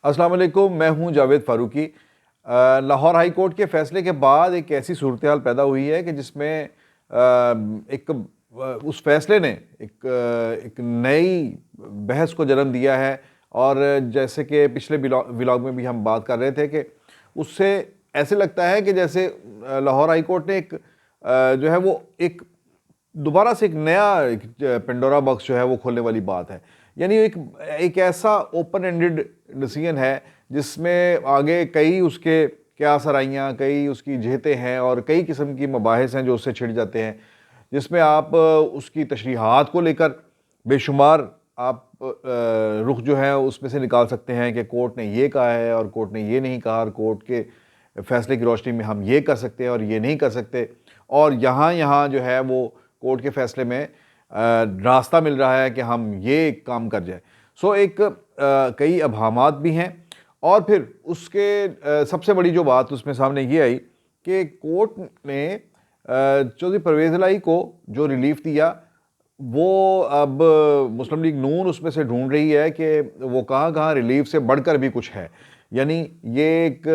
अस्सलाम वालेकुम, मैं हूं जावेद फ़ारूकी। लाहौर हाई कोर्ट के फ़ैसले के बाद एक ऐसी सूरत हाल पैदा हुई है कि जिसमें उस फ़ैसले ने एक नई बहस को जन्म दिया है। और जैसे कि पिछले व्लॉग में भी हम बात कर रहे थे कि उससे ऐसे लगता है कि जैसे लाहौर हाई कोर्ट ने जो है वो एक दोबारा से एक नया पेंडोरा बॉक्स जो है वो खोलने वाली बात है। यानी एक एक ऐसा ओपन एंडेड डिसीजन है जिसमें आगे कई उसके क्या सराइयाँ, कई उसकी जेहतें हैं और कई किस्म की मबाहिस हैं जो उससे छिड़ जाते हैं, जिसमें आप उसकी तशरीहात को लेकर बेशुमार आप रुख जो है उसमें से निकाल सकते हैं कि कोर्ट ने ये कहा है और कोर्ट ने ये नहीं कहा, और कोर्ट के फैसले की रोशनी में हम ये कर सकते हैं और ये नहीं कर सकते। और यहाँ यहाँ जो है वो कोर्ट के फैसले में रास्ता मिल रहा है कि हम ये काम कर जाए। सो एक कई अभामात भी हैं। और फिर उसके सबसे बड़ी जो बात उसमें सामने ये आई कि कोर्ट ने चौधरी परवेज़ इलाही को जो रिलीफ दिया, वो अब मुस्लिम लीग नून उसमें से ढूंढ रही है कि वो कहाँ कहाँ रिलीफ से बढ़कर भी कुछ है। यानी ये एक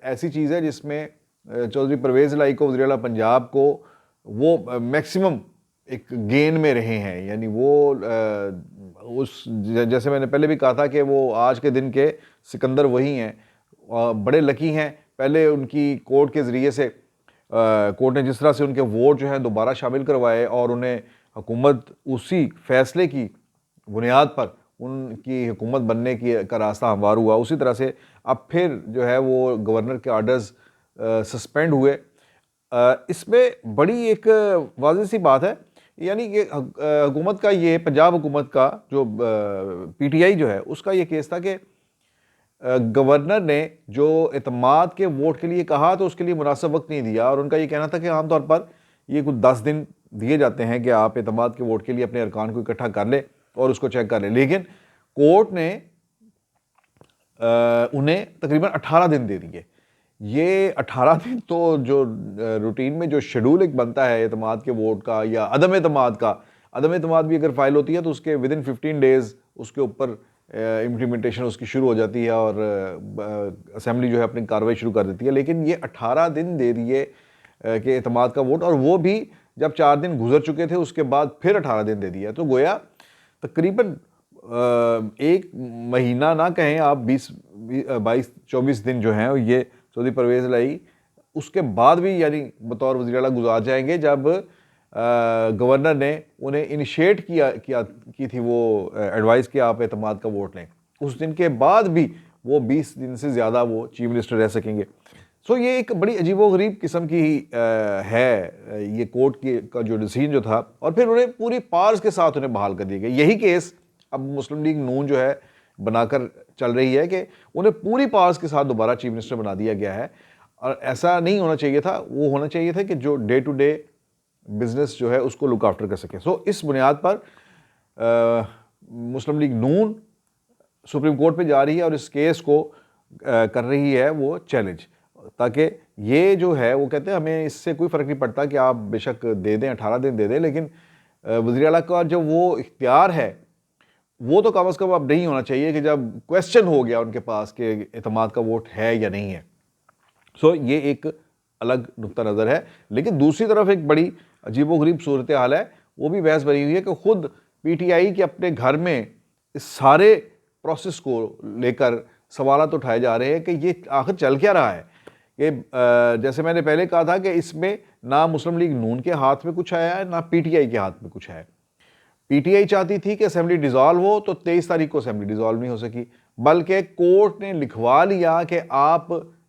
ऐसी चीज़ है जिसमें चौधरी परवेज़ इलाही को, वज़ीर आला पंजाब को, वो मैक्सिमम एक गेन में रहे हैं। यानी वो जैसे मैंने पहले भी कहा था कि वो आज के दिन के सिकंदर वही हैं। बड़े लकी हैं। पहले उनकी कोर्ट के ज़रिए से कोर्ट ने जिस तरह से उनके वोट जो हैं दोबारा शामिल करवाए और उन्हें हुकूमत उसी फैसले की बुनियाद पर उनकी हुकूमत बनने की का रास्ता हमवार हुआ, उसी तरह से अब फिर जो है वो गवर्नर के आर्डर्स सस्पेंड हुए। इसमें बड़ी एक वाज़ेह सी बात है। यानी कि हुकूमत का ये, पंजाब हुकूमत का जो पीटीआई जो है उसका ये केस था कि गवर्नर ने जो एतमाद के वोट के लिए कहा तो उसके लिए मुनासिब वक्त नहीं दिया। और उनका ये कहना था कि आमतौर पर ये कुछ 10 दिन दिए जाते हैं कि आप एतमाद के वोट के लिए अपने अरकान को इकट्ठा कर लें और उसको चेक कर लें। लेकिन कोर्ट ने उन्हें तकरीबन 18 दिन दे दिए। ये 18 दिन तो जो रूटीन में जो शेड्यूल एक बनता है एतमाद के वोट का या अदम एतमाद का, अदम एतमाद भी अगर फाइल होती है तो उसके विद इन 15 डेज़ उसके ऊपर इम्प्लीमेंटेशन उसकी शुरू हो जाती है और असेंबली जो है अपनी कार्रवाई शुरू कर देती है। लेकिन ये 18 दिन दे दिए कि एतमाद का वोट, और वो भी जब 4 दिन गुजर चुके थे उसके बाद फिर 18 दिन दे दिया। तो गोया तकरीबन एक महीना ना कहें आप, 22-24 दिन जो हैं ये चौधरी परवेज़ इलाही उसके बाद भी यानी बतौर वज़ीर आला गुजार जाएंगे जब गवर्नर ने उन्हें इनिशिएट की थी वो एडवाइस कि आप एतमाद का वोट लें। उस दिन के बाद भी वो 20 दिन से ज़्यादा वो चीफ मिनिस्टर रह सकेंगे। सो ये एक बड़ी अजीबोगरीब किस्म की है ये कोर्ट का जो डिसीजन जो था। और फिर उन्हें पूरी पावर्स के साथ उन्हें बहाल कर दिया गया। यही केस अब मुस्लिम लीग नून जो है बनाकर चल रही है कि उन्हें पूरी पावर्स के साथ दोबारा चीफ मिनिस्टर बना दिया गया है। और ऐसा नहीं होना चाहिए था। वो होना चाहिए था कि जो डे टू डे बिजनेस जो है उसको लुक आफ्टर कर सके। सो इस बुनियाद पर मुस्लिम लीग नून सुप्रीम कोर्ट पे जा रही है और इस केस को कर रही है वो चैलेंज, ताकि ये जो है वो कहते हैं हमें इससे कोई फ़र्क नहीं पड़ता कि आप बेशक दे दें, 18 दिन दे दें, लेकिन वज़ीर आला का जो वो इख्तियार है वो तो कम अज़ कम अब नहीं होना चाहिए कि जब क्वेश्चन हो गया उनके पास कि एतमाद का वोट है या नहीं है। सो ये एक अलग नुक्ता नज़र है। लेकिन दूसरी तरफ एक बड़ी अजीबोगरीब सूरत हाल है, वो भी बहस बनी हुई है कि खुद पीटीआई के अपने घर में इस सारे प्रोसेस को लेकर सवालात उठाए जा रहे हैं कि ये आखिर चल क्या रहा है। कि जैसे मैंने पहले कहा था कि इसमें ना मुस्लिम लीग नून के हाथ में कुछ आया है, ना पीटीआई के हाथ में कुछ है। पीटीआई चाहती थी कि असेंबली डिसॉल्व हो, तो 23 तारीख को असेंबली डिसॉल्व नहीं हो सकी, बल्कि कोर्ट ने लिखवा लिया कि आप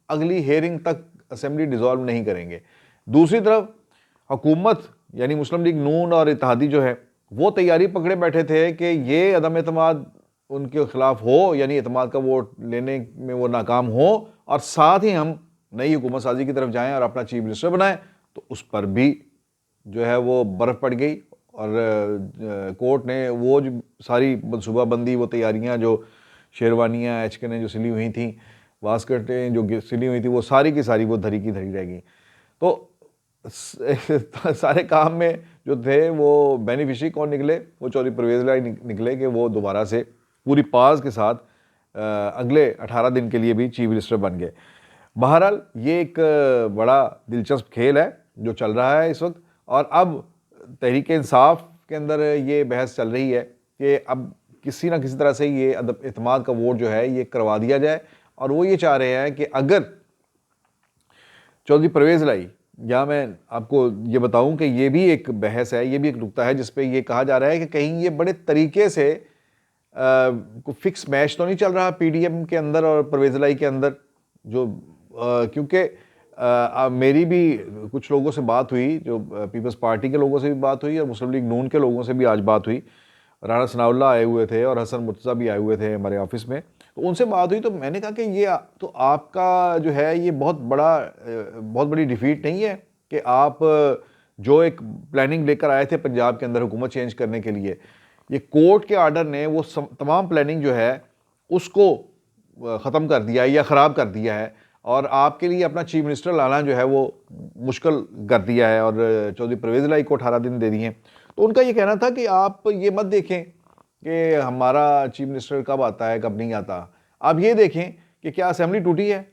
अगली हेयरिंग तक असेंबली डिसॉल्व नहीं करेंगे। दूसरी तरफ हुकूमत यानी मुस्लिम लीग नून और इत्तेहादी जो है वो तैयारी पकड़े बैठे थे कि ये अदम एतमाद उनके खिलाफ हो, यानी एतमाद का वोट लेने में वो नाकाम हो, और साथ ही हम नई हुकूमत साजी की तरफ जाएं और अपना चीफ मिनिस्टर बनाएं। तो उस पर भी जो है वो बर्फ़ पड़ गई और कोर्ट ने वो जो सारी मनसूबाबंदी, वो तैयारियां, जो शेरवानियाँ एचके ने जो सिली हुई थी, वास्कटें जो सिली हुई थी, वो सारी की सारी वो धरी की धरी रह गई। तो सारे काम में जो थे वो बेनिफिशरी कौन निकले? वो चौधरी परवेज़ इलाही निकले कि वो दोबारा से पूरी पास के साथ अगले 18 दिन के लिए भी चीफ मिनिस्टर बन गए। बहरहाल ये एक बड़ा दिलचस्प खेल है जो चल रहा है इस वक्त, और अब तहरीक इंसाफ के अंदर ये बहस चल रही है कि अब किसी ना किसी तरह से ये एतमाद का वोट जो है ये करवा दिया जाए, और वो ये चाह रहे हैं कि अगर चौधरी परवेज़ लाई, या मैं आपको ये बताऊं कि ये भी एक बहस है, ये भी एक नुक्ता है जिस पे ये कहा जा रहा है कि कहीं ये बड़े तरीके से कोई फिक्स मैच तो नहीं चल रहा पीडीएम के अंदर और परवेज़ लाई के अंदर, जो क्योंकि मेरी भी कुछ लोगों से बात हुई, जो पीपल्स पार्टी के लोगों से भी बात हुई और मुस्लिम लीग नून के लोगों से भी आज बात हुई। राणा सनाउल्लाह आए हुए थे और हसन मुर्तज़ा भी आए हुए थे हमारे ऑफिस में, तो उनसे बात हुई तो मैंने कहा कि ये तो आपका जो है ये बहुत बड़ी डिफीट नहीं है कि आप जो एक प्लानिंग लेकर आए थे पंजाब के अंदर हुकूमत चेंज करने के लिए, ये कोर्ट के आर्डर ने वो तमाम प्लानिंग जो है उसको ख़त्म कर दिया है या ख़राब कर दिया है, और आपके लिए अपना चीफ मिनिस्टर लाना जो है वो मुश्किल कर दिया है, और चौधरी परवेज़ लाई को 18 दिन दे दिए। तो उनका ये कहना था कि आप ये मत देखें कि हमारा चीफ मिनिस्टर कब आता है कब नहीं आता, आप ये देखें कि क्या असेंबली टूटी है।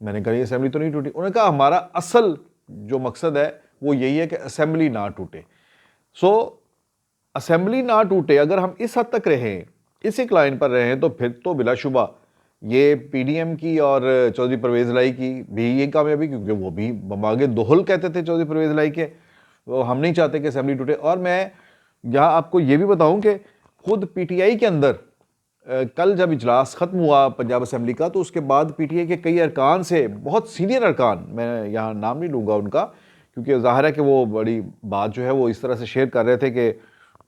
मैंने कहा ये असेंबली तो नहीं टूटी। उन्होंने कहा हमारा असल जो मकसद है वो यही है कि असेंबली ना टूटे। सो असेंबली ना टूटे, अगर हम इस हद तक रहें, इस एक लाइन पर रहें, तो फिर तो बिलाशुबा ये पीडीएम की और चौधरी परवेज़ लाई की भी ये कामयाबी, क्योंकि वो भी बमागे दोहल कहते थे चौधरी परवेज़ लाई के, तो हम नहीं चाहते कि असेंबली टूटे। और मैं यहाँ आपको ये भी बताऊं कि खुद पीटीआई के अंदर कल जब इजलास ख़त्म हुआ पंजाब असेंबली का, तो उसके बाद पीटीआई के कई अरकान से, बहुत सीनियर अरकान, मैं यहाँ नाम नहीं लूँगा उनका क्योंकि ज़ाहिर है कि वो बड़ी बात जो है वो इस तरह से शेयर कर रहे थे कि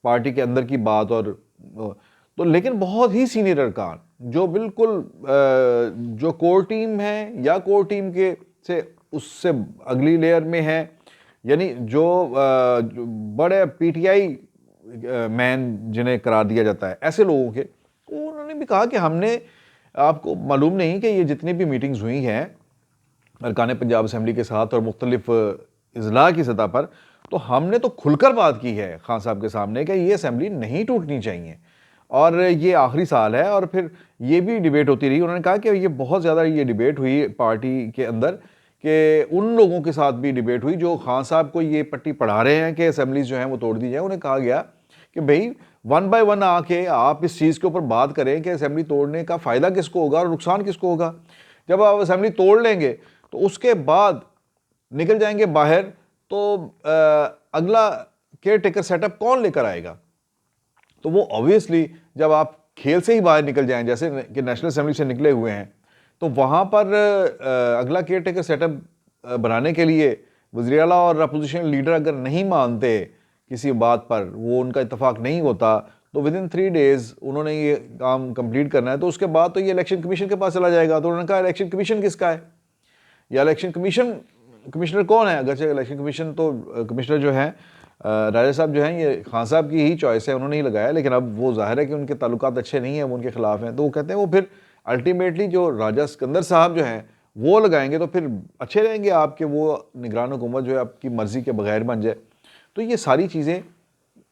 पार्टी के अंदर की बात, और तो लेकिन बहुत ही सीनियर अरकान जो बिल्कुल जो कोर टीम है या कोर टीम के से उससे अगली लेयर में है, यानी जो बड़े पीटीआई मैन जिन्हें करार दिया जाता है, ऐसे लोगों के, उन्होंने भी कहा कि हमने, आपको मालूम नहीं कि ये जितनी भी मीटिंग्स हुई हैं अरकान पंजाब असेंबली के साथ और मुख्तलिफ इजला की सतह पर, तो हमने तो खुलकर बात की है खान साहब के सामने कि ये असेंबली नहीं टूटनी चाहिए और ये आखिरी साल है। और फिर ये भी डिबेट होती रही। उन्होंने कहा कि ये बहुत ज़्यादा ये डिबेट हुई पार्टी के अंदर कि उन लोगों के साथ भी डिबेट हुई जो खान साहब को ये पट्टी पढ़ा रहे हैं कि असेंबलीज जो हैं वो तोड़ दी जाए। उन्हें कहा गया कि भाई वन बाय वन आके आप इस चीज़ के ऊपर बात करें कि असेंबली तोड़ने का फ़ायदा किसको होगा और नुकसान किसको होगा। जब आप असेंबली तोड़ लेंगे तो उसके बाद निकल जाएंगे बाहर, तो अगला केयर टेकर सेटअप कौन लेकर आएगा। तो वो ऑब्वियसली जब आप खेल से ही बाहर निकल जाएं, जैसे कि नेशनल असेंबली से निकले हुए हैं, तो वहाँ पर अगला केयर टेकर सेटअप बनाने के लिए वज़ीर आला और अपोजिशन लीडर अगर नहीं मानते किसी बात पर, वो उनका इत्तेफाक नहीं होता, तो विद इन 3 डेज़ उन्होंने ये काम कंप्लीट करना है। तो उसके बाद तो ये इलेक्शन कमीशन के पास चला जाएगा। तो उन्होंने कहा इलेक्शन कमीशन किसका है, या इलेक्शन कमिश्नर कौन है। अगरचे इलेक्शन कमीशन तो कमिश्नर जो है राजा साहब जो हैं, ये खान साहब की ही चॉइस है, उन्होंने ही लगाया, लेकिन अब वो जाहिर है कि उनके ताल्लुकात अच्छे नहीं हैं, वो उनके खिलाफ हैं। तो वो कहते हैं वो फिर अल्टीमेटली जो राजा सिकंदर साहब जो हैं वो लगाएंगे, तो फिर अच्छे रहेंगे आपके, वो निगरान हुकूमत जो है आपकी मर्ज़ी के बगैर बन जाए। तो ये सारी चीज़ें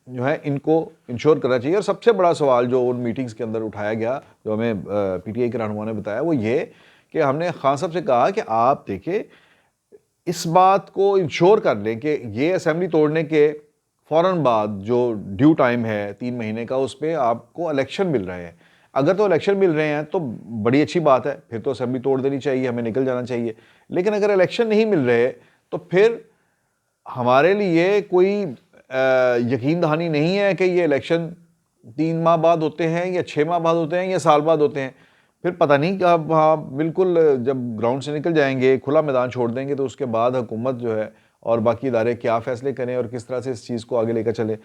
जो है इनको इंश्योर करना चाहिए। और सबसे बड़ा सवाल जो उन मीटिंग्स के अंदर उठाया गया, जो हमें पीटीआई के रहनुमा ने बताया, वो ये कि हमने खान साहब से कहा कि आप देखिए इस बात को इंश्योर कर लें कि ये असेंबली तोड़ने के फ़ौरन बाद जो ड्यू टाइम है 3 महीने का, उस पर आपको इलेक्शन मिल रहे हैं। अगर तो इलेक्शन मिल रहे हैं तो बड़ी अच्छी बात है, फिर तो असेंबली तोड़ देनी चाहिए, हमें निकल जाना चाहिए। लेकिन अगर इलेक्शन नहीं मिल रहे तो फिर हमारे लिए कोई यकीन दहानी नहीं है कि ये इलेक्शन 3 माह बाद होते हैं या 6 माह बाद होते हैं या साल बाद होते हैं। फिर पता नहीं कि आप हाँ बिल्कुल जब ग्राउंड से निकल जाएंगे, खुला मैदान छोड़ देंगे, तो उसके बाद हुकूमत जो है और बाकी इदारे क्या फ़ैसले करें और किस तरह से इस चीज़ को आगे लेकर चलें।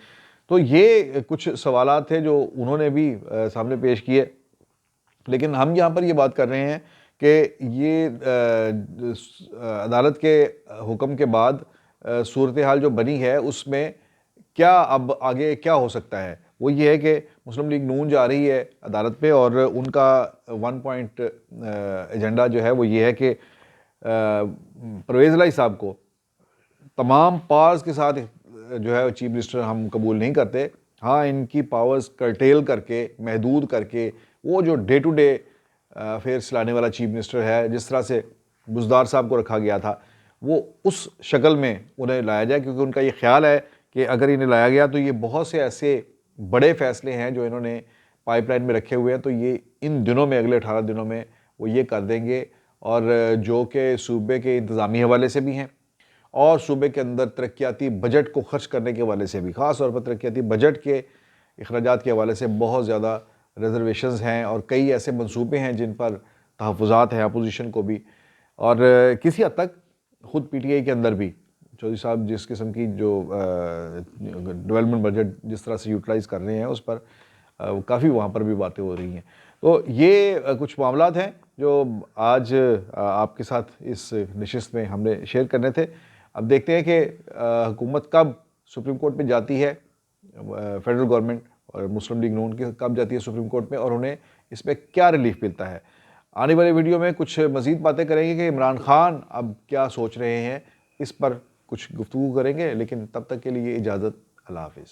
तो ये कुछ सवालात थे जो उन्होंने भी सामने पेश किए। लेकिन हम यहाँ पर ये बात कर रहे हैं कि ये अदालत के हुक्म के बाद सूरत हाल जो बनी है उसमें क्या अब आगे क्या हो सकता है। वो ये है कि मुस्लिम लीग नून जा रही है अदालत पे और उनका 1 पॉइंट एजेंडा जो है वो ये है कि परवेज़ लाई साहब को तमाम पावर्स के साथ जो है चीफ मिनिस्टर हम कबूल नहीं करते। हाँ, इनकी पावर्स कर्टेल करके, महदूद करके, वो जो डे टू डे अफेयर्स लाने वाला चीफ मिनिस्टर है, जिस तरह से बुज़दार साहब को रखा गया था, वो उस शक्ल में उन्हें लाया जाए, क्योंकि उनका ये ख्याल है कि अगर इन्हें लाया गया तो ये बहुत से ऐसे बड़े फैसले हैं जो इन्होंने पाइपलाइन में रखे हुए हैं, तो ये इन दिनों में, अगले 18 दिनों में वो ये कर देंगे, और जो कि सूबे के इंतज़ामी हवाले से भी हैं और सूबे के अंदर तरक्याती बजट को खर्च करने के हवाले से भी, ख़ास तौर पर तरक्याती बजट के अखराजात के हवाले से बहुत ज़्यादा रिजर्वेशंस हैं और कई ऐसे मंसूबे हैं जिन पर तहफ़्फ़ुज़ात हैं अपोजिशन को भी, और किसी हद तक ख़ुद PTI के अंदर भी चौधरी साहब जिस किस्म की जो डेवलपमेंट बजट जिस तरह से यूटिलाइज़ कर रहे हैं, उस पर काफ़ी वहाँ पर भी बातें हो रही हैं। तो ये कुछ मामलात हैं जो आज आपके साथ इस नशिस्त में हमने शेयर करने थे। अब देखते हैं कि हुकूमत कब सुप्रीम कोर्ट में जाती है, फेडरल गवर्नमेंट और मुस्लिम लीग नून की कब जाती है सुप्रीम कोर्ट में, और उन्हें इसमें क्या रिलीफ मिलता है। आने वाले वीडियो में कुछ मज़ीद बातें करेंगे कि इमरान खान अब क्या सोच रहे हैं, इस पर कुछ गुफ्तगू करेंगे। लेकिन तब तक के लिए इजाज़त, अल्लाह हाफ़िज़।